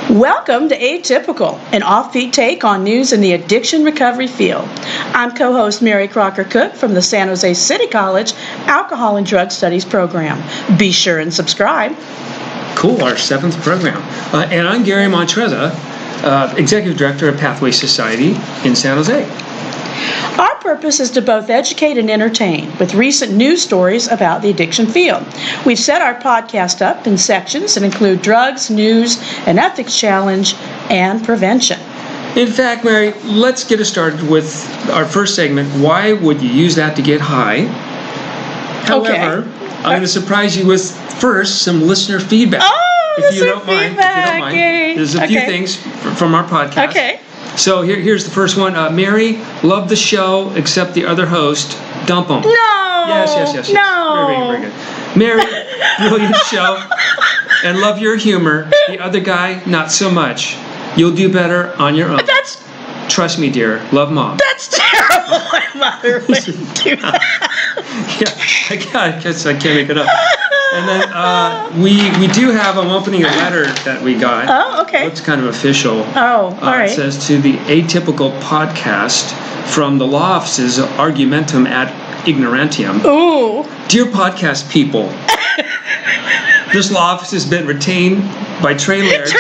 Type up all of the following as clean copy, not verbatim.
Welcome to Atypical, an offbeat take on news in the addiction recovery field. I'm co-host Mary Crocker-Cook from the San Jose City College Alcohol and Drug Studies program. Be sure and subscribe. Cool, our 7th program. And I'm Gary Montreza, Executive Director of Pathway Society in San Jose. Our purpose is to both educate and entertain with recent news stories about the addiction field. We've set our podcast up in sections that include drugs, news, an ethics challenge, and prevention. In fact, Mary, let's get us started with our first segment. Why would you use that to get high? However, I'm going to surprise you with first some listener feedback. Oh, if you don't mind. Yay. There's a few things from our podcast. Okay. So here's the first one. Mary, love the show, except the other host. Dump them. No. Yes. No. Very good. Mary, brilliant show, and love your humor. The other guy, not so much. You'll do better on your own. Trust me, dear. Love, Mom. That's terrible. My mother wouldn't do that. Yeah, I guess I can't make it up. And then we do have, I'm opening a letter that we got. Oh, okay. Looks kind of official. Oh, all right. It says to the Atypical podcast from the law offices of Argumentum ad Ignorantium. Ooh. Dear podcast people, this law office has been retained by Trey Laird.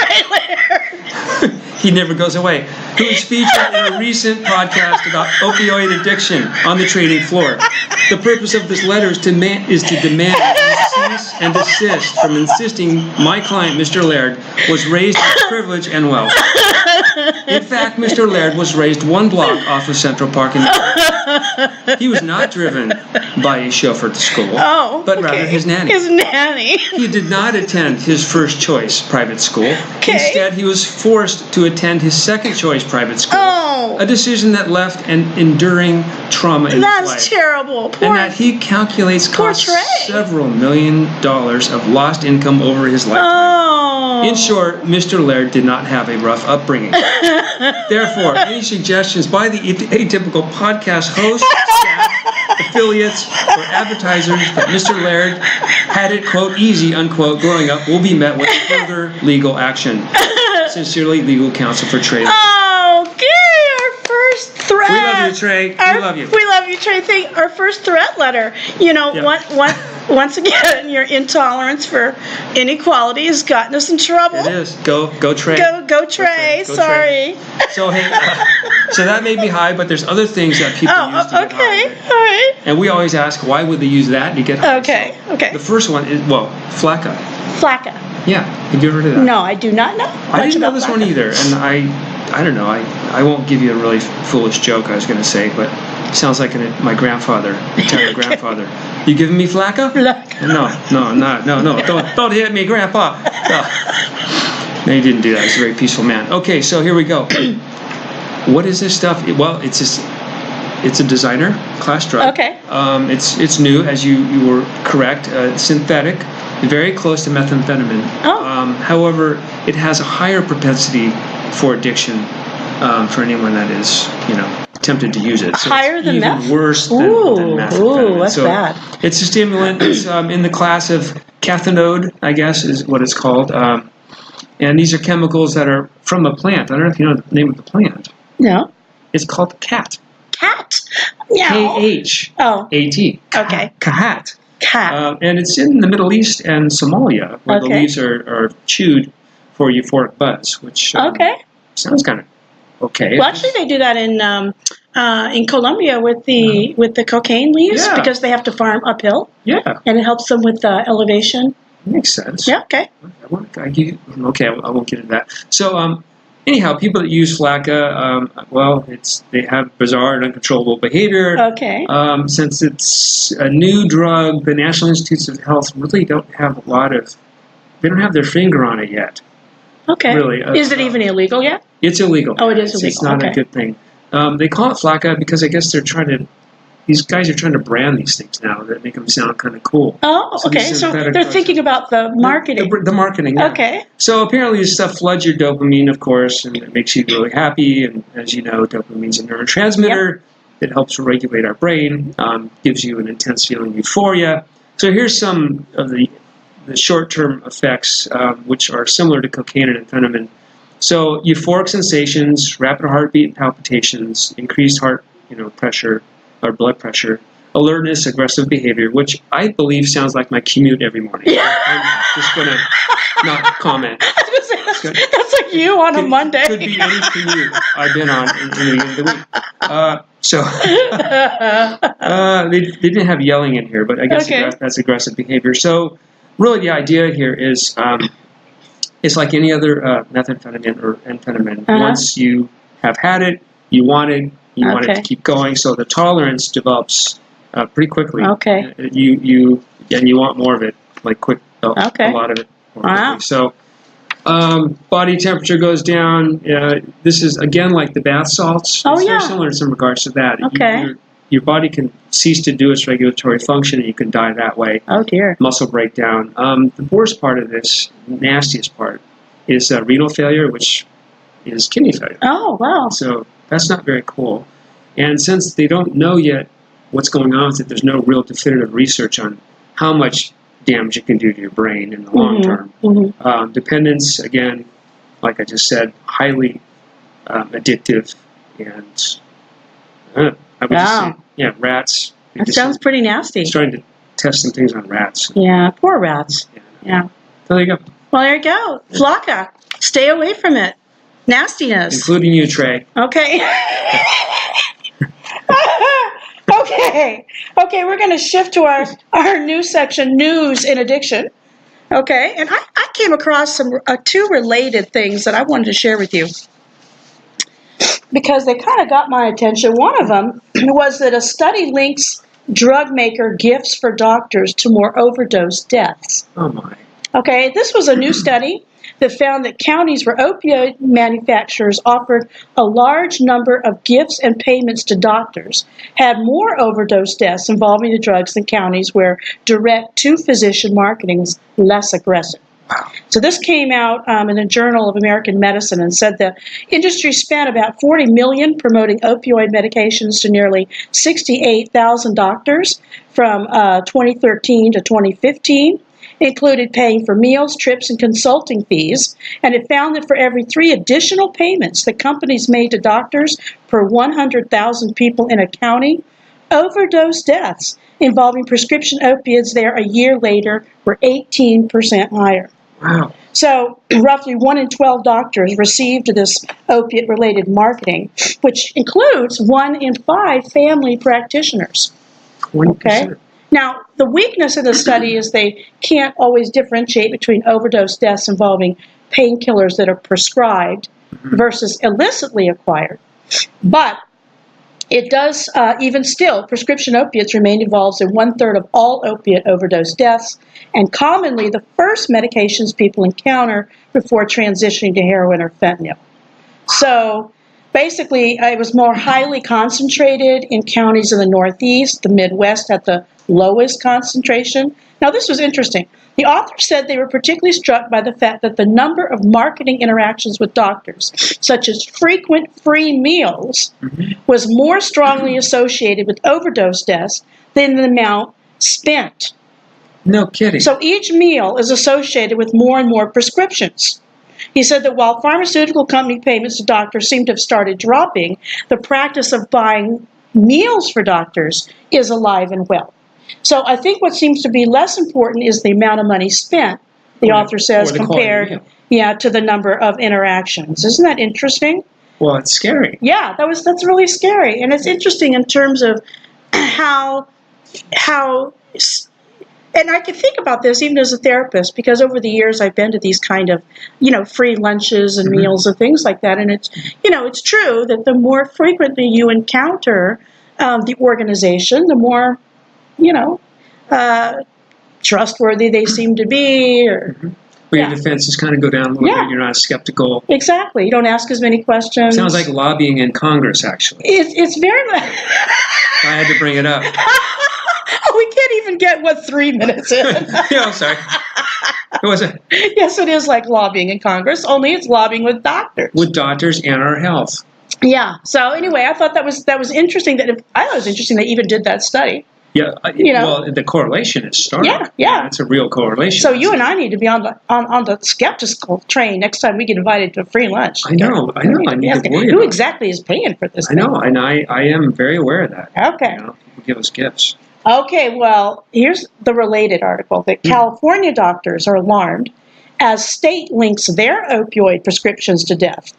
He never goes away. Who is featured in a recent podcast about opioid addiction on the trading floor. The purpose of this letter is to demand cease and desist from insisting my client, Mr. Laird, was raised with privilege and wealth. In fact, Mr. Laird was raised one block off of Central Park in He was not driven by a chauffeur to school, but rather his nanny. His nanny. He did not attend his first choice private school. Okay. Instead, he was forced to attend his second choice private school. Oh. A decision that left an enduring trauma in his life. That's terrible. And that he calculates cost several $1 million of lost income over his lifetime. Oh. In short, Mr. Laird did not have a rough upbringing. Therefore, any suggestions by the Atypical podcast host, staff, affiliates, or advertisers that Mr. Laird had it, quote, easy, unquote, growing up will be met with further legal action. Sincerely, legal counsel for Trey. Oh, Gary, our first threat. We love you, Trey. We love you. We love you, Trey. Our first threat letter. You know, once again, your intolerance for inequality has gotten us in trouble. It is. Go Trey. Go Trey. Sorry. So, hey, so that may be high, but there's other things that people use to get high. All right. And we always ask, why would they use that to get high? Okay. The first one is, Flakka. Flakka. Yeah. Have you ever heard of that? No, I do not know. I didn't know this one either, and I don't know. I won't give you a really foolish joke I was going to say, but it sounds like my grandfather, Italian grandfather. You giving me Flakka? No. Don't hit me, Grandpa. No, he didn't do that. He's a very peaceful man. Okay, so here we go. What is this stuff? Well, it's a designer class drug. Okay. It's new, as you were correct. Synthetic, very close to methamphetamine. Oh. However, it has a higher propensity for addiction for anyone that is, tempted to use it. So higher than even meth? Worse than methamphetamine. Ooh, that's bad. It's a stimulant. It's in the class of cathinone, I guess, is what it's called. And these are chemicals that are from a plant. I don't know if you know the name of the plant. No. It's called cat. Cat? No. K-H-A-T. Okay. Kahat. Cat. And it's in the Middle East and Somalia, where the leaves are chewed for euphoric buzz, which sounds kind of okay. Well, actually, they do that in Colombia with the cocaine leaves because they have to farm uphill. Yeah. And it helps them with elevation. Makes sense. Yeah. Okay. I won't get into that. So, anyhow, people that use Flakka, they have bizarre and uncontrollable behavior. Okay. Since it's a new drug, the National Institutes of Health really don't have they don't have their finger on it yet. Okay. Really. Is it even illegal yet? It's illegal. Oh, it is illegal. It's not a good thing. They call it Flakka because I guess these guys are trying to brand these things now that make them sound kind of cool. Oh, okay. So they're thinking about the marketing. The marketing, yeah. Okay. So apparently this stuff floods your dopamine, of course, and it makes you really happy. And as you know, dopamine's a neurotransmitter. Yep. It helps regulate our brain, gives you an intense feeling of euphoria. So here's some of the short-term effects, which are similar to cocaine and amphetamine. So euphoric sensations, rapid heartbeat and palpitations, increased heart pressure or blood pressure, alertness, aggressive behavior, which I believe sounds like my commute every morning. Yeah. I'm just going to not comment. I was going to say, that's like you on a Monday. Could be any commute I've been on in the end of the week. They didn't have yelling in here, but I guess that's aggressive behavior. So really the idea here is it's like any other methamphetamine or amphetamine. Once you have had it, you want it to keep going. So the tolerance develops pretty quickly. Okay. You want more of it, like quick. A lot of it. Wow. So body temperature goes down. This is again like the bath salts. Oh, it's yeah. very similar in some regards to that. Okay. Your body can cease to do its regulatory function, and you can die that way. Oh dear. Muscle breakdown. The worst part of this, nastiest part, is renal failure, which is kidney failure. Oh wow. So that's not very cool. And since they don't know yet what's going on with it, there's no real definitive research on how much damage it can do to your brain in the long term. Mm-hmm. Dependence, again, like I just said, highly addictive, and I would just say, rats. That sounds pretty nasty. He's trying to test some things on rats. Yeah, poor rats. Yeah. So there you go. Well, there you go. Flakka. Stay away from it. Nastiness. Including you, Trey. Okay. Okay, we're going to shift to our new section, News in Addiction. Okay, and I came across some two related things that I wanted to share with you because they kind of got my attention. One of them was that a study links drug maker gifts for doctors to more overdose deaths. Oh, my. Okay, this was a new study that found that counties where opioid manufacturers offered a large number of gifts and payments to doctors had more overdose deaths involving the drugs than counties where direct-to-physician marketing was less aggressive. Wow. So this came out in the Journal of American Medicine and said the industry spent about $40 million promoting opioid medications to nearly 68,000 doctors from 2013 to 2015. It included paying for meals, trips, and consulting fees, and it found that for every 3 additional payments that companies made to doctors per 100,000 people in a county, overdose deaths involving prescription opiates there a year later were 18% higher. Wow. So roughly 1 in 12 doctors received this opiate-related marketing, which includes 1 in 5 family practitioners. 20%. Okay? Now, the weakness of the study is they can't always differentiate between overdose deaths involving painkillers that are prescribed versus illicitly acquired. But it does, even still, prescription opiates remain involved in 1/3 of all opiate overdose deaths, and commonly the first medications people encounter before transitioning to heroin or fentanyl. So basically, it was more highly concentrated in counties in the Northeast. The Midwest had the lowest concentration. Now, this was interesting. The author said they were particularly struck by the fact that the number of marketing interactions with doctors, such as frequent free meals, was more strongly associated with overdose deaths than the amount spent. No kidding. So each meal is associated with more and more prescriptions. He said that while pharmaceutical company payments to doctors seem to have started dropping, the practice of buying meals for doctors is alive and well. So I think what seems to be less important is the amount of money spent, the author says, compared to the number of interactions. Isn't that interesting? Well, it's scary. Yeah, that's really scary. And it's interesting in terms of how and I can think about this even as a therapist, because over the years I've been to these kind of, free lunches and meals and things like that. And it's, it's true that the more frequently you encounter the organization, the more, trustworthy they seem to be. Or Well, your defenses kind of go down a little bit. You're not as skeptical. Exactly. You don't ask as many questions. Sounds like lobbying in Congress, actually. It's very much. I had to bring it up. We can't even get, 3 minutes in. Yeah, I'm sorry. What was it? Yes, it is like lobbying in Congress, only it's lobbying with doctors. With doctors and our health. Yeah. So anyway, I thought that was interesting. I thought it was interesting they even did that study. Yeah, well, the correlation is starting. Yeah. It's a real correlation. So you and I need to be on the skeptical train next time we get invited to a free lunch. I know. I need to worry Who about exactly is paying for this? I know, and I am very aware of that. Okay. People give us gifts. Okay, well, here's the related article that California doctors are alarmed as state links their opioid prescriptions to death.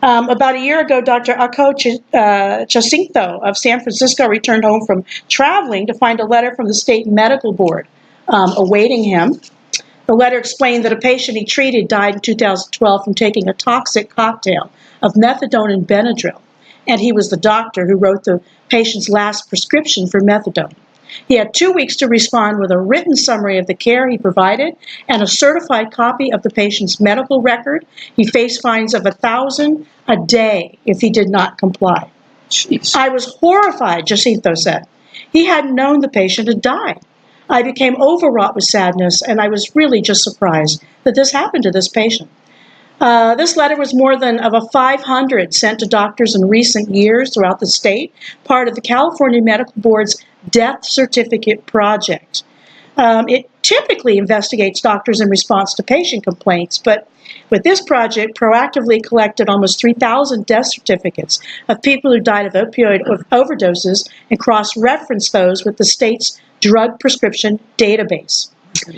About a year ago, Dr. Ako Jacinto of San Francisco returned home from traveling to find a letter from the state medical board awaiting him. The letter explained that a patient he treated died in 2012 from taking a toxic cocktail of methadone and Benadryl, and he was the doctor who wrote the patient's last prescription for methadone. He had 2 weeks to respond with a written summary of the care he provided and a certified copy of the patient's medical record. He faced fines of $1,000 a day if he did not comply. Jeez. I was horrified, Jacinto said. He hadn't known the patient had died. I became overwrought with sadness, and I was really just surprised that this happened to this patient. This letter was more than of a 500 sent to doctors in recent years throughout the state, part of the California Medical Board's Death Certificate Project. It typically investigates doctors in response to patient complaints, but with this project, proactively collected almost 3,000 death certificates of people who died of opioid overdoses and cross-referenced those with the state's drug prescription database.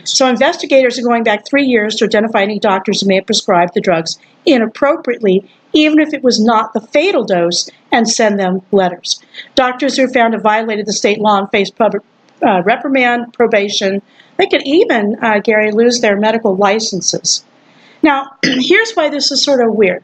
So investigators are going back 3 years to identify any doctors who may have prescribed the drugs inappropriately, even if it was not the fatal dose, and send them letters. Doctors who are found to have violated the state law and face public reprimand, probation, they could even, Gary, lose their medical licenses. Now, here's why this is sort of weird.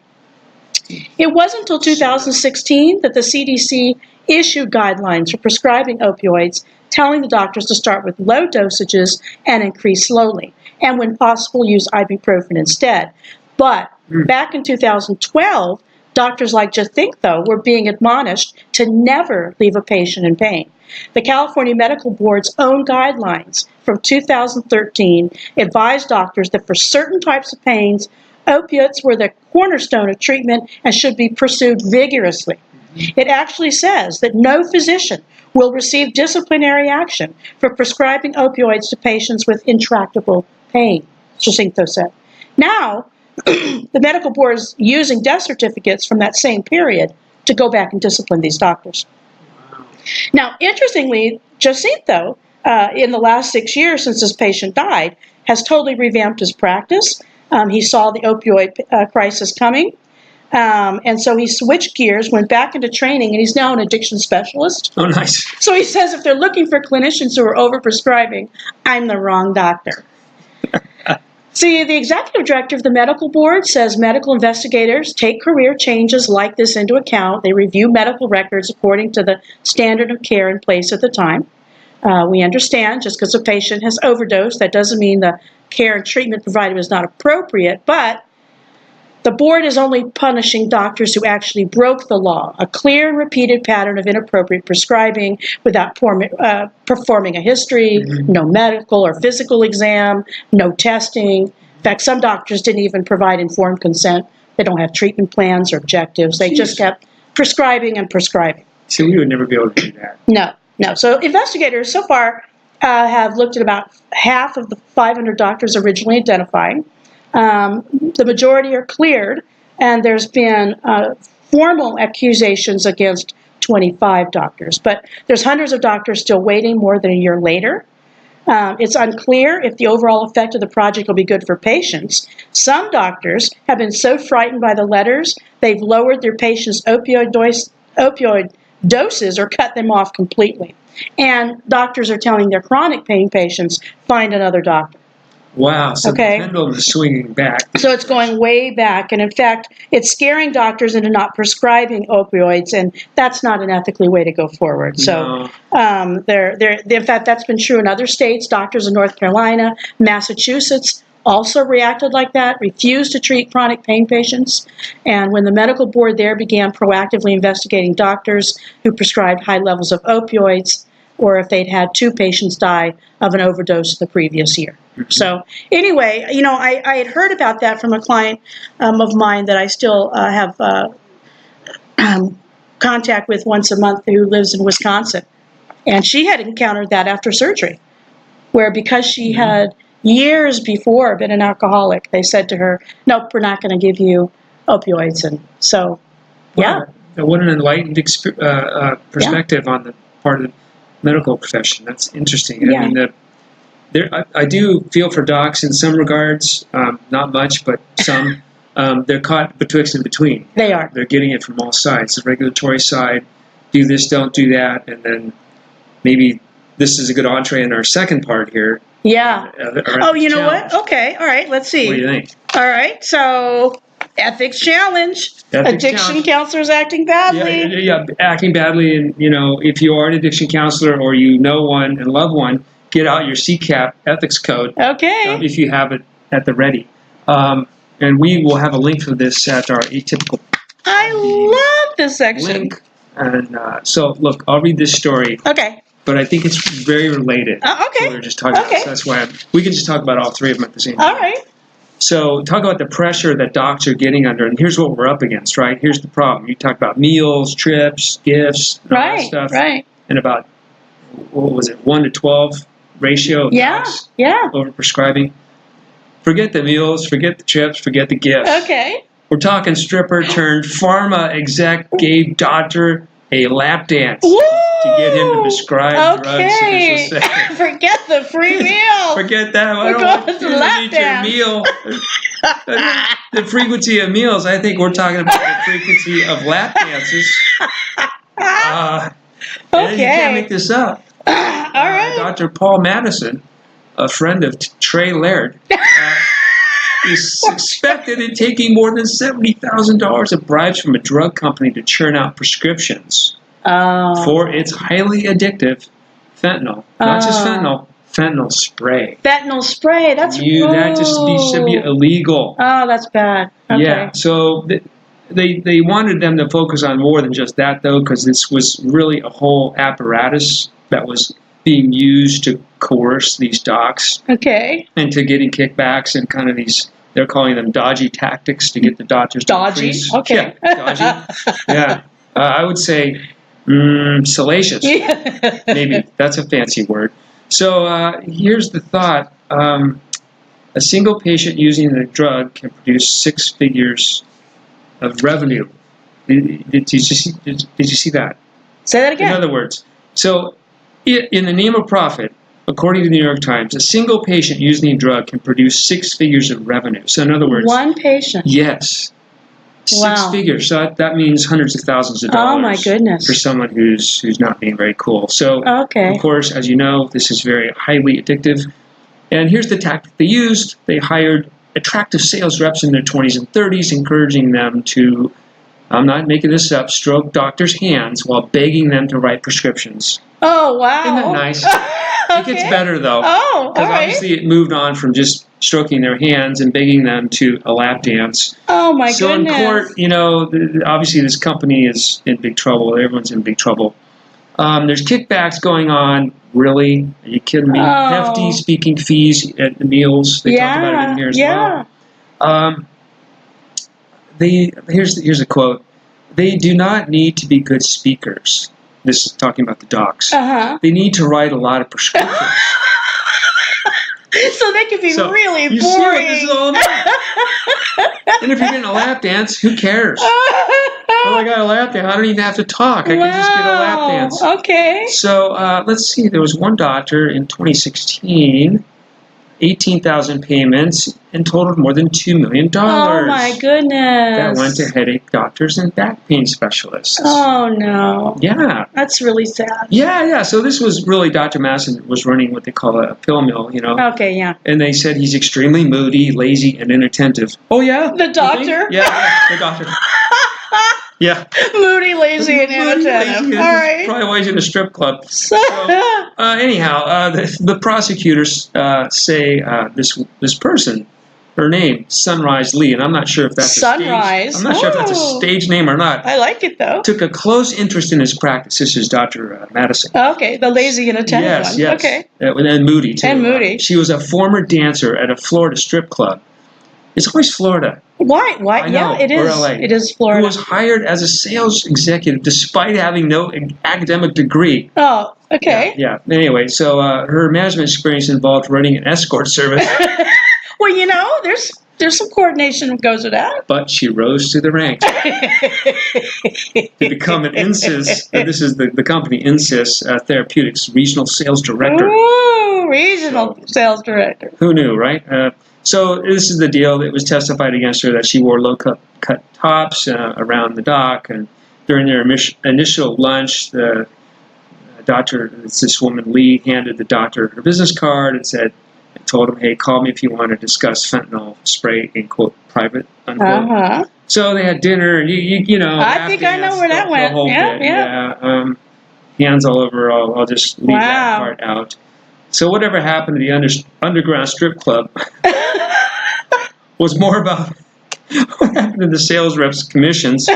It wasn't until 2016 that the CDC issued guidelines for prescribing opioids, telling the doctors to start with low dosages and increase slowly, and when possible, use ibuprofen instead. But back in 2012, doctors like Jacinto were being admonished to never leave a patient in pain. The California Medical Board's own guidelines from 2013 advised doctors that for certain types of pains, opiates were the cornerstone of treatment and should be pursued vigorously. It actually says that no physician will receive disciplinary action for prescribing opioids to patients with intractable pain, Jacinto said. Now, the medical board is using death certificates from that same period to go back and discipline these doctors. Now, interestingly, Jacinto, in the last 6 years since this patient died, has totally revamped his practice. He saw the opioid crisis coming. And so he switched gears, went back into training, and he's now an addiction specialist. Oh, nice. So he says, if they're looking for clinicians who are overprescribing, I'm the wrong doctor. See, the executive director of the medical board says medical investigators take career changes like this into account. They review medical records according to the standard of care in place at the time. We understand just because a patient has overdosed, that doesn't mean the care and treatment provided was not appropriate, but the board is only punishing doctors who actually broke the law, a clear and repeated pattern of inappropriate prescribing without performing a history, no medical or physical exam, no testing. In fact, some doctors didn't even provide informed consent. They don't have treatment plans or objectives. They just kept prescribing and prescribing. So we would never be able to do that. No. So investigators so far have looked at about half of the 500 doctors originally identified. The majority are cleared, and there's been formal accusations against 25 doctors. But there's hundreds of doctors still waiting more than a year later. It's unclear if the overall effect of the project will be good for patients. Some doctors have been so frightened by the letters, they've lowered their patients' opioid doses or cut them off completely. And doctors are telling their chronic pain patients, find another doctor. Wow, so the pendulum is swinging back. So it's going way back, and in fact, it's scaring doctors into not prescribing opioids, and that's not an ethically way to go forward. So, in fact, that's been true in other states. Doctors in North Carolina, Massachusetts also reacted like that, refused to treat chronic pain patients, and when the medical board there began proactively investigating doctors who prescribed high levels of opioids, or if they'd had 2 patients die of an overdose the previous year. So anyway, I had heard about that from a client of mine that I still have contact with once a month who lives in Wisconsin. And she had encountered that after surgery, where because she had years before been an alcoholic, they said to her, nope, we're not going to give you opioids. And so, yeah. Wow. What an enlightened perspective on the part of the medical profession. That's interesting. Yeah. I mean, I do feel for docs in some regards, not much, but some. They're caught betwixt and between. They are. They're getting it from all sides. The regulatory side, do this, don't do that, and then maybe this is a good entree in our second part here. Yeah. Oh, you know challenge. what? Okay. All right. Let's see. What do you think? All right. So, ethics challenge. Addiction challenge. counselors acting badly. Yeah, acting badly. And, if you are an addiction counselor or you know one and love one, get out your CCAP ethics code. Okay. If you have it at the ready. And we will have a link for this at our Atypical. I love this section. Link. And so, look, I'll read this story. Okay. But I think it's very related. Okay. To what we were just talking about. So that's why we can just talk about all three of them at the same time. All right. So talk about the pressure that docs are getting under, and here's what we're up against, right? Here's the problem. You talk about meals, trips, gifts, and all that stuff. Right. And about, what was it, 1 to 12 ratio of docs overprescribing. Forget the meals, forget the trips, forget the gifts. Okay. We're talking stripper turned pharma exec gave doctor a lap dance to get him to prescribe drugs. Forget the free meal. Forget that. We're going to lap dance. Meal. The frequency of meals. I think we're talking about the frequency of lap dances. Okay. You can't make this up. All right. Dr. Paul Madison, a friend of Trey Laird, is suspected in taking more than $70,000 of bribes from a drug company to churn out prescriptions for its highly addictive fentanyl. Not just fentanyl, fentanyl spray. Fentanyl spray, that's That just should be illegal. Oh, that's bad. Okay. Yeah, so they wanted them to focus on more than just that, though, because this was really a whole apparatus that was being used to coerce these docs into getting kickbacks and kind of these, they're calling them dodgy tactics to get the doctors to increase. Okay. Yeah, dodgy. Yeah. I would say salacious. Maybe. That's a fancy word. So here's the thought. A single patient using the drug can produce 6 figures of revenue. Did you see that? Say that again. In other words, so in the name of profit, according to the New York Times, a single patient using the drug can produce 6 figures of revenue. So in other words, one patient. Yes. 6 figures. So that means hundreds of thousands of dollars. Oh my goodness. For someone who's not being very cool. So of course, as you know, this is very highly addictive. And here's the tactic they used. They hired attractive sales reps in their 20s and 30s, encouraging them to, I'm not making this up, stroke doctors' hands while begging them to write prescriptions. Oh, wow. Isn't that nice? It gets better, though. Oh, because obviously it moved on from just stroking their hands and begging them to a lap dance. Oh, my goodness. So in court, obviously this company is in big trouble. Everyone's in big trouble. There's kickbacks going on. Really? Are you kidding me? Hefty speaking fees at the meals. They talk about it in here as well. Here's a quote. They do not need to be good speakers. This is talking about the docs. They need to write a lot of prescriptions. So they can be really boring. You see what this is all about? And if you're getting a lap dance, who cares? Oh, I got a lap dance. I don't even have to talk. I can just get a lap dance. Okay. So let's see. There was one doctor in 2016, 18,000 payments, and totaled more than $2 million. Oh, my goodness. That went to headache doctors and back pain specialists. Oh, no. Yeah. That's really sad. Yeah. So this was really, Dr. Madison was running what they call a pill mill, Okay, yeah. And they said he's extremely moody, lazy, and inattentive. Oh, yeah? The doctor? Yeah, the doctor. Yeah. Moody, lazy, and inattentive. All right. Probably why he's in a strip club. So anyhow, the prosecutors say this person, her name, Sunrise Lee, and I'm not sure if that's Sunrise. I'm not sure if that's a stage name or not. I like it though. Took a close interest in his practice. This is Dr. Madison. Okay, the lazy and attentive one. Yes. Okay. And moody too. And moody. She was a former dancer at a Florida strip club. It's always Florida. Why? I know, Yeah, it is. or LA. It is Florida. Who was hired as a sales executive despite having no academic degree. Oh, Okay. Yeah. Anyway, so her management experience involved running an escort service, Well, there's some coordination that goes with that. but she rose to the ranks to become an INSYS. This is the company INSYS Therapeutics regional sales director. Ooh, regional sales director. Who knew, right? So this is the deal. It was testified against her that she wore low-cut tops around the dock, and during their initial lunch, the doctor, this woman Lee, handed the doctor her business card and told him, "Hey, call me if you want to discuss fentanyl spray in quote private unquote." Uh-huh. So they had dinner, and you know. I think I know where that went. Yeah. Hands all over. I'll just leave that part out. So whatever happened to the underground strip club was more about what happened to the sales reps' commissions.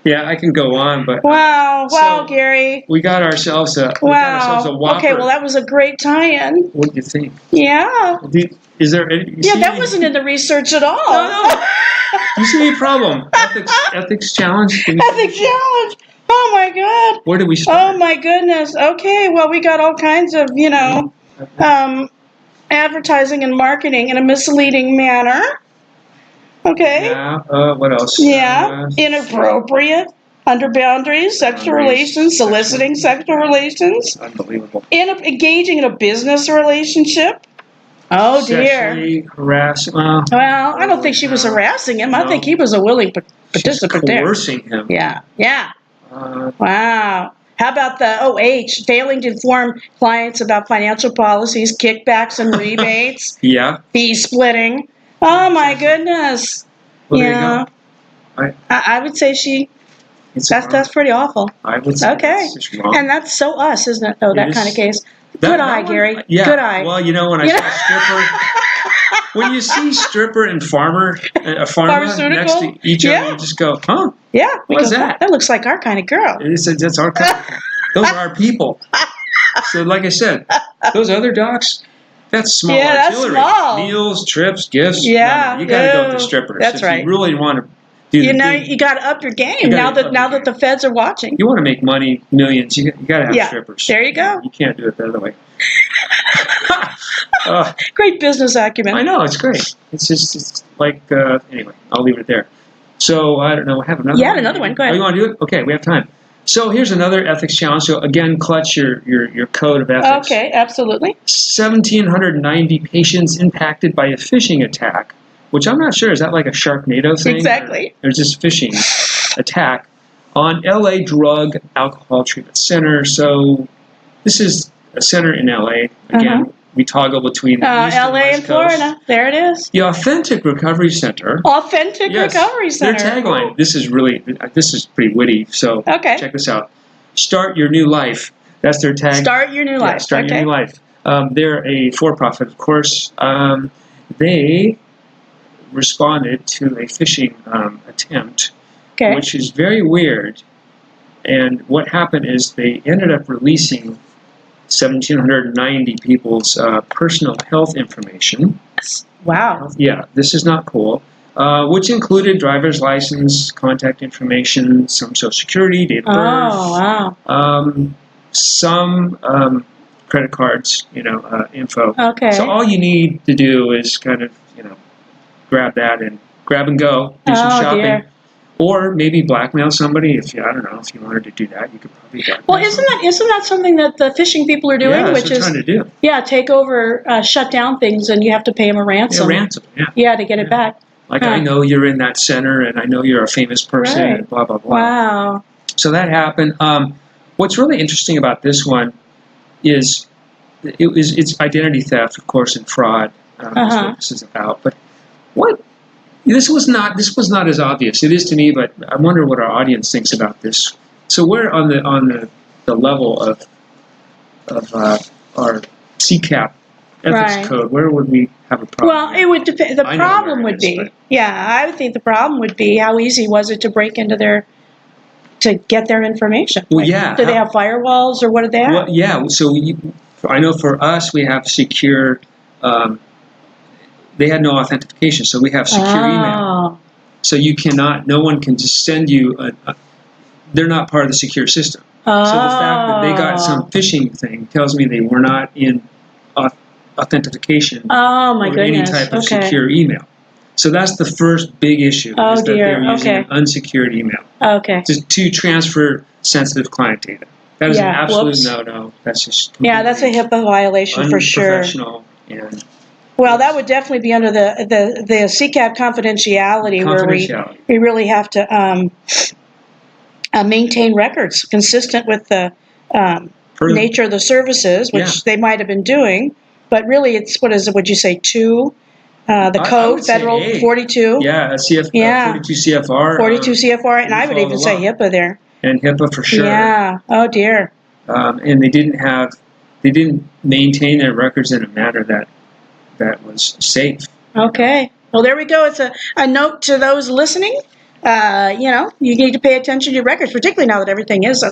Yeah, I can go on, but wow, Gary. We got ourselves a whopper. Okay, well that was a great tie-in. What do you think? Yeah. Is there any? That wasn't in the research at all. No. You see any problem? Ethics challenge. Ethics challenge. Oh my God. Where do we start? Oh my goodness. Okay, well we got all kinds of advertising and marketing in a misleading manner. Okay. Yeah. What else? Yeah. Inappropriate, under boundaries, sexual relations, soliciting sexual relations. Unbelievable. Engaging in a business relationship. Oh dear. Sexually harass. Well, I don't think she was harassing him. I think he was a willing participant there. Coercing him. Yeah. Wow. How about the OH, failing to inform clients about financial policies, kickbacks and rebates? Yeah. Fee splitting. Oh my goodness. Well, there you go. I would say that's pretty awful. I would say okay. It's wrong. And that's so us, isn't it? Though that kind of case. Good eye, Gary. Yeah. Good eye. Well, when I saw stripper, when you see stripper and farmer, a pharma next to each other, you just go, huh? Yeah. What's that? That looks like our kind of girl. That's our kind. Those are our people. So, like I said, those other docs. That's small artillery. That's small. Meals, trips, gifts. Yeah, you got to go with the strippers. That's right. You really want to do you got to up your game now that the feds are watching. You want to make money, millions. You got to have strippers. There you go. You can't do it the other way. Great business acumen. I know, it's great. It's like anyway. I'll leave it there. So I don't know. I have another. Yeah, another one. Go ahead. Oh, you want to do it? Okay, we have time. So here's another ethics challenge. So again, clutch your code of ethics. Okay, absolutely. 1,790 patients impacted by a phishing attack, which I'm not sure. Is that like a Sharknado thing? Exactly. Or just phishing attack on LA Drug Alcohol Treatment Center. So this is a center in LA. Again, we toggle between the East and LA West and Florida. Coast. There it is. The Authentic Recovery Center. Authentic Recovery Center. Their tagline. This is pretty witty. So check this out. Start your new life. That's their tag. Start your new life. Start your new life. They're a for-profit, of course. They responded to a phishing attempt, which is very weird. And what happened is they ended up releasing 1,790 people's personal health information. Wow. Yeah, this is not cool. Which included driver's license, contact information, some social security, date of birth. Oh, wow. Some credit cards, info. Okay. So all you need to do is kind of, grab that and grab and go, do some shopping. Dear. Or maybe blackmail somebody. If you wanted to do that, you could probably blackmail. Well, isn't that something that the phishing people are doing? Yeah, that's which what they're trying to do. Yeah, take over, shut down things, and you have to pay them a ransom. Yeah, ransom. Yeah. Yeah, to get it back. Like I know you're in that center, and I know you're a famous person, and blah blah blah. Wow. So that happened. What's really interesting about this one is it's identity theft, of course, and fraud. Is what this is about. But this was not as obvious. It is to me, but I wonder what our audience thinks about this. So we're on the level of our CCAP ethics code. Where would we have a problem? Well, it would depend. The problem would be, I would think the problem would be how easy was it to break into to get their information? Well, yeah. Do they have firewalls, or what do they have? Well, yeah. So I know for us, we have secure. They had no authentication, so we have secure email. So you cannot. No one can just send you. They're not part of the secure system. Oh. So the fact that they got some phishing thing tells me they were not in authentication Oh my or goodness. any type of Okay. secure email. So that's the first big issue, Oh, is that dear. they're using Okay. an unsecured email Okay. to transfer sensitive client data. That is an Yeah, absolute whoops. no-no. That's just Yeah, that's a HIPAA violation for sure. unprofessional and Well, that would definitely be under the CCAP confidentiality, where we really have to maintain records consistent with the nature of the services, which they might have been doing. But really, it's, what is it? Would you say 2? The code, federal 42. Yeah, 42 CFR. 42 CFR, and I would even say HIPAA there. And HIPAA for sure. Yeah. Oh dear. And they didn't maintain their records in a manner that was safe. Okay. Well, there we go. It's a note to those listening. You need to pay attention to your records, particularly now that everything is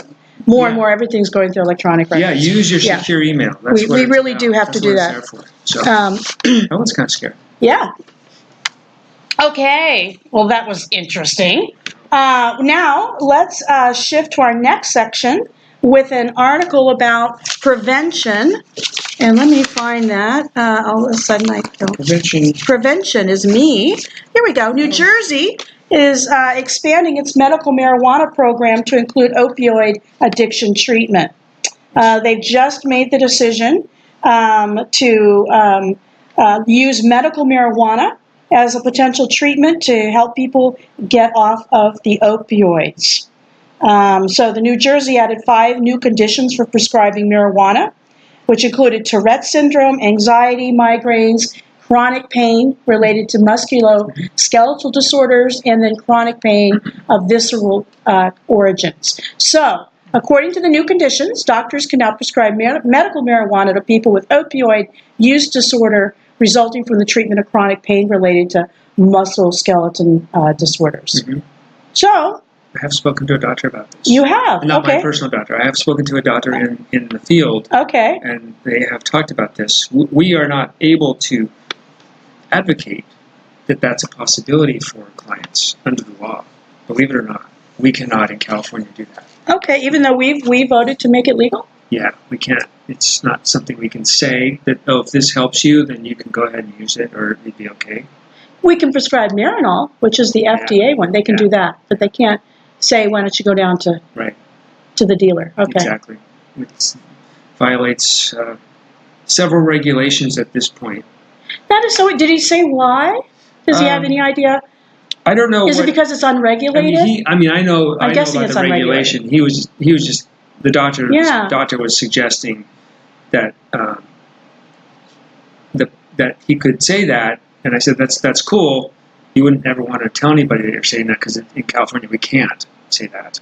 more and more, everything's going through electronic records. Yeah, use your secure email. That's we really do have to do that. So, that one's kind of scary. Yeah. Okay. Well, that was interesting. Now, let's shift to our next section with an article about prevention. And let me find that. All of a sudden I don't. Prevention is me. Here we go. New Jersey is expanding its medical marijuana program to include opioid addiction treatment. They've just made the decision to use medical marijuana as a potential treatment to help people get off of the opioids. So the New Jersey added 5 new conditions for prescribing marijuana, which included Tourette's syndrome, anxiety, migraines, chronic pain related to musculoskeletal disorders, and then chronic pain of visceral origins. So, according to the new conditions, doctors can now prescribe medical marijuana to people with opioid use disorder resulting from the treatment of chronic pain related to musculoskeletal disorders. Mm-hmm. So, I have spoken to a doctor about this. You have? Not my personal doctor. I have spoken to a doctor in the field. Okay. And they have talked about this. We are not able to advocate that that's a possibility for clients under the law. Believe it or not, we cannot in California do that. Okay, even though we voted to make it legal? Yeah, we can't. It's not something we can say that, oh, if this helps you, then you can go ahead and use it, or it'd be okay. We can prescribe Marinol, which is the FDA one. They can do that, but they can't say, why don't you go down to the dealer. Okay. Exactly. It violates several regulations at this point. That is so. Did he say why? Does he have any idea? I don't know. Is it because it's unregulated? I know I'm guessing about it's the regulation. He was just the doctor. Yeah. Doctor was suggesting that that he could say that, and I said that's cool. You wouldn't ever want to tell anybody that you're saying that, because in California we can't say that.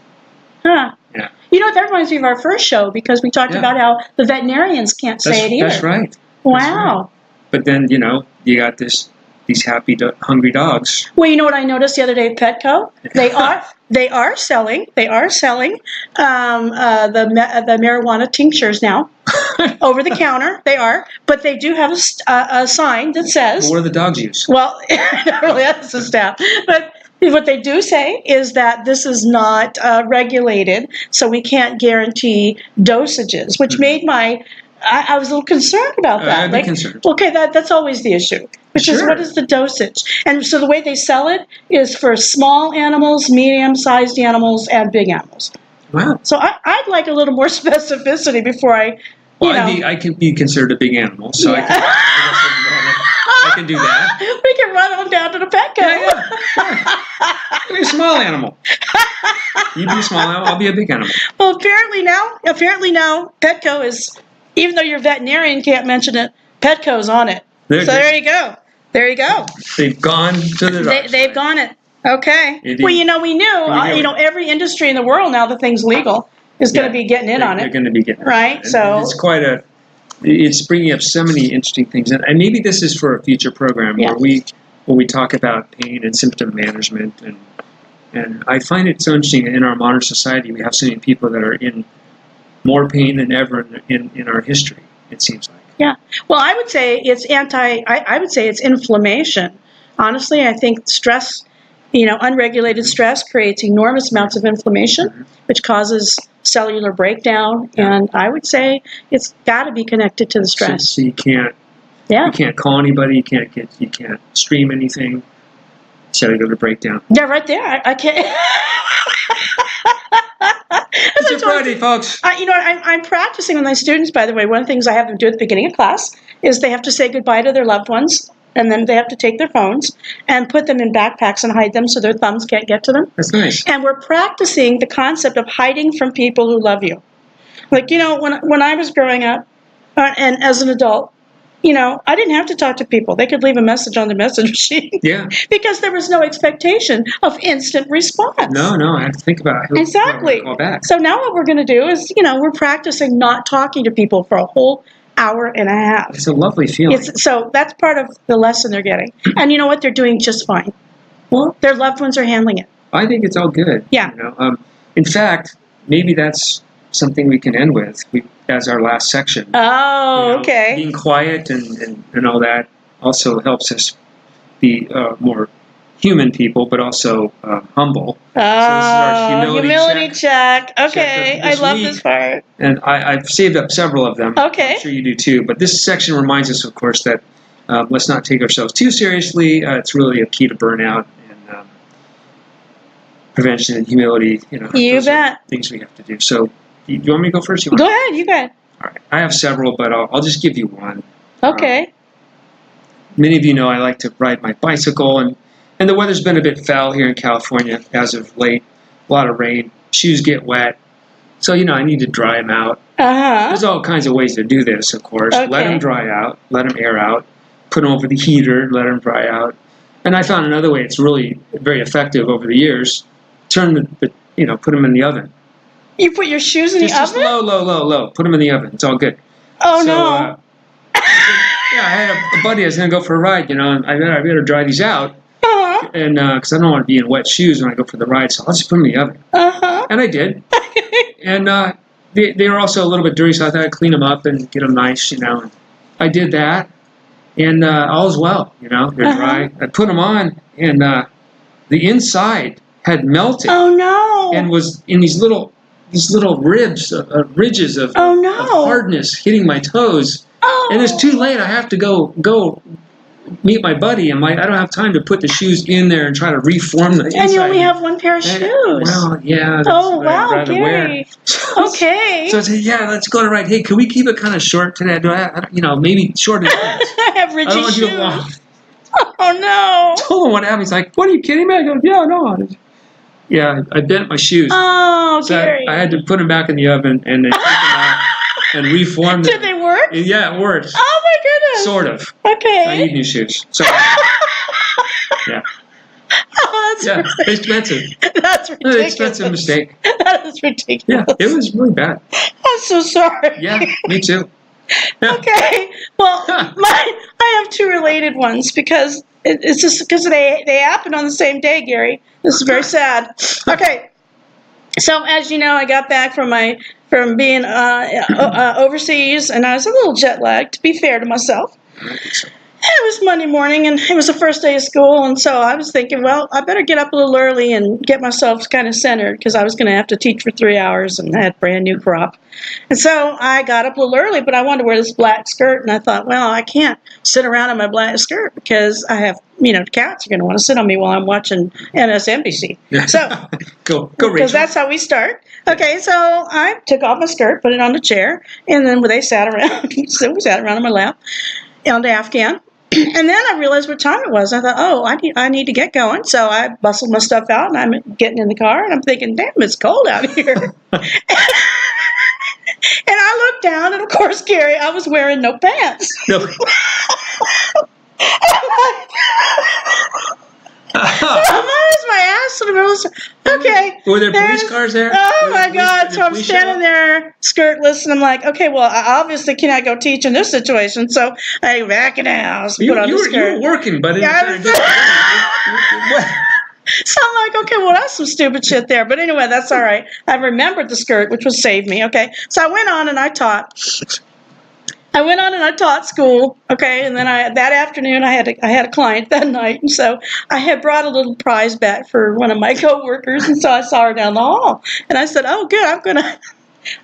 Huh. Yeah. You know, that reminds me of our first show, because we talked about how the veterinarians can't say it either. That's right. Wow. That's right. But then, you got these happy, hungry dogs. Well, you know what I noticed the other day at Petco? They are selling the marijuana tinctures now over the counter. They are, but they do have a sign that says. Well, what do the dogs use? Well, not really. That's the staff, but. What they do say is that this is not regulated, so we can't guarantee dosages, which made I was a little concerned about that. I'd be concerned. Okay, that's always the issue, which is what is the dosage? And so the way they sell it is for small animals, medium-sized animals, and big animals. Wow. So I'd like a little more specificity before I, I can be considered a big animal, so I can do that. We can run on down to the Petco. Yeah. Be a small animal. You be a small animal, I'll be a big animal. Well, apparently now, Petco is, even though your veterinarian can't mention it, Petco's on it. There you go. There you go. They've gone to the dark They've gone it. Okay. Indeed. Well, we knew, every industry in the world now that thing's legal is going to be getting in on it. They're going to be getting right. It. So it's it's bringing up so many interesting things, and maybe this is for a future program where we talk about pain and symptom management, and I find it so interesting in our modern society. We have so many people that are in more pain than ever in our history. It seems like. Yeah. Well, I would say it's I would say it's inflammation. Honestly, I think stress, unregulated stress creates enormous amounts of inflammation, which causes cellular breakdown, and I would say it's got to be connected to the stress. So you can't call anybody, you can't stream anything. Cellular breakdown. Yeah, right there. I can't. It's a Friday, folks. I'm practicing with my students, by the way. One of the things I have them do at the beginning of class is they have to say goodbye to their loved ones, and then they have to take their phones and put them in backpacks and hide them so their thumbs can't get to them. That's nice. And we're practicing the concept of hiding from people who love you. Like, when I was growing up, and as an adult, I didn't have to talk to people. They could leave a message on the message machine. Yeah. Because there was no expectation of instant response. No, I have to think about it. Exactly. Call back. So now what we're going to do is, we're practicing not talking to people for a whole hour and a half. It's a lovely feeling. So that's part of the lesson they're getting. And you know what? They're doing just fine. Well, their loved ones are handling it. I think it's all good. Yeah. In fact, maybe that's something we can end with as our last section. Oh, okay. Being quiet and all that also helps us be more human people, but also humble. Oh, so this is our humility check. Okay, I love this part. And I've saved up several of them. Okay. I'm sure you do too. But this section reminds us, of course, that let's not take ourselves too seriously. It's really a key to burnout and prevention and humility. You bet. Things we have to do. So, do you want me to go first? Go ahead. You got it. All right. I have several, but I'll just give you one. Okay. Many of you know I like to ride my bicycle, and the weather's been a bit foul here in California as of late. A lot of rain. Shoes get wet. So, I need to dry them out. Uh-huh. There's all kinds of ways to do this, of course. Okay. Let them dry out. Let them air out. Put them over the heater. Let them dry out. And I found another way it's really very effective over the years. Put them in the oven. You put your shoes in the oven? Just low. Put them in the oven. It's all good. Oh, no. I had a buddy I was going to go for a ride, and I better dry these out. Uh-huh. And because I don't want to be in wet shoes when I go for the ride, so I'll just put them in the oven. Uh-huh. And I did. And they were also a little bit dirty, so I thought I'd clean them up and get them nice, And I did that, and all's well, They're dry. I put them on, and the inside had melted. Oh, no. And was in these little ridges of hardness hitting my toes. Oh. And it's too late. I have to go meet my buddy. I don't have time to put the shoes in there and try to reform the inside. And you only have one pair of shoes. Well, yeah. Oh, wow, Gary. Okay. So I said, yeah, let's go to ride. Hey, can we keep it kind of short today? Maybe short. I have Richie's shoes. I don't want to do it long. Oh, no. I told him what happened. He's like, what, are you kidding me? I go, yeah, no. Yeah, I bent my shoes. Oh, so Gary. I had to put them back in the oven and then take them out and reform them. Did they work? Yeah, it worked. Oh, my goodness. Sort of. Okay. I need new shoes. So, yeah. Oh, that's expensive. That's ridiculous. An expensive mistake. That is ridiculous. Yeah, it was really bad. I'm so sorry. Yeah, me too. Yeah. Okay. Well, I have two related ones because it's just because they happened on the same day, Gary. This is very sad. Okay. So as you know, I got back from being overseas, and I was a little jet lagged, to be fair to myself. I think so. It was Monday morning, and it was the first day of school, and so I was thinking, well, I better get up a little early and get myself kind of centered, because I was going to have to teach for 3 hours, and I had brand new crop. And so I got up a little early, but I wanted to wear this black skirt, and I thought, well, I can't sit around in my black skirt, because I have, the cats are going to want to sit on me while I'm watching MSNBC. So, go, Rachel. Because that's how we start. Okay, so I took off my skirt, put it on the chair, and then they sat around, so we sat around on my lap, on the Afghan. And then I realized what time it was. I thought, oh, I need to get going. So I bustled my stuff out, and I'm getting in the car, and I'm thinking, damn, it's cold out here. And I looked down, and of course, Gary, I was wearing no pants. No. My ass in the middle of okay. Were there police cars there? Oh my God! So I'm standing there skirtless, and I'm like, okay, well, I obviously cannot go teach in this situation, so I go back in the house and put on the skirt. You were working, but yeah, so I'm like, okay, well, that's some stupid shit there. But anyway, that's all right. I remembered the skirt, which would save me. Okay, so I went on and I taught. I went on and I taught school, okay, and then that afternoon I had a client that night, and so I had brought a little prize back for one of my coworkers, and so I saw her down the hall, and I said, "Oh, good,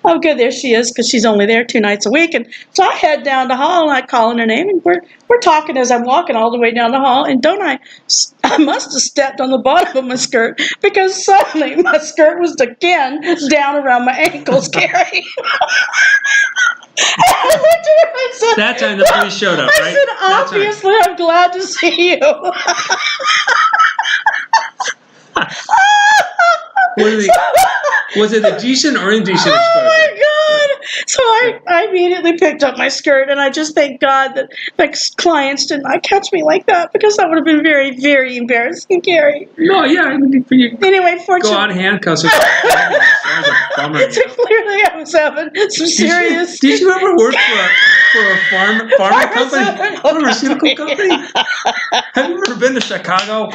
oh, good, there she is," because she's only there 2 nights a week, and so I head down the hall and I call her name, and we're talking as I'm walking all the way down the hall, and I must have stepped on the bottom of my skirt because suddenly my skirt was again down around my ankles, Gary. I looked at her and said, that time the police showed up, right? I said, obviously, I'm glad to see you. Was it a decent or indecent exposure? Oh my God! So I immediately picked up my skirt, and I just thank God that clients did not catch me like that, because that would have been very, very embarrassing, Gary. No, yeah. Anyway, fortunately, go on handcuffs. That was a bummer. So clearly, I was having some serious. Did you ever work for a pharma company? Pharmaceutical company? Have you ever been to Chicago?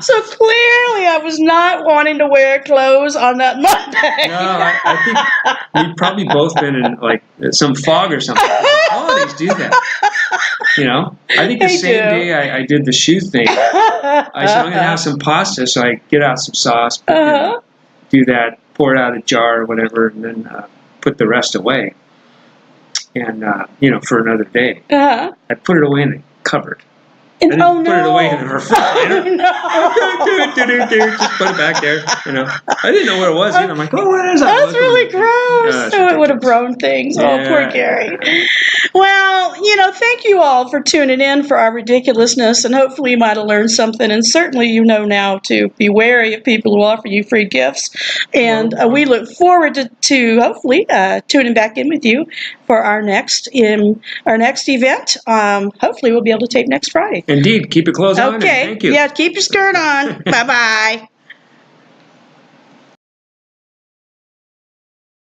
So clearly, I was not wanting to wear clothes on that Monday. No, I think we've probably both been in like some fog or something. Holidays do that. I think the same day I did the shoe thing, I said, I'm going to have some pasta, so I get out some sauce, do that, pour it out of a jar or whatever, and then put the rest away. And, for another day. I put it away in the cupboard. And, I didn't put it away in the refrigerator. Oh, no. Just put it back there. I didn't know where it was. I'm like, oh, what is that? That's really gross. So it would have grown things. Yeah. Oh, poor Gary. Well, thank you all for tuning in for our ridiculousness, and hopefully you might have learned something. And certainly now to be wary of people who offer you free gifts. And we look forward to hopefully tuning back in with you for our next event. Hopefully we'll be able to tape next Friday. Indeed. Keep your clothes on. Okay. Thank you. Yeah, keep your skirt on. Bye-bye.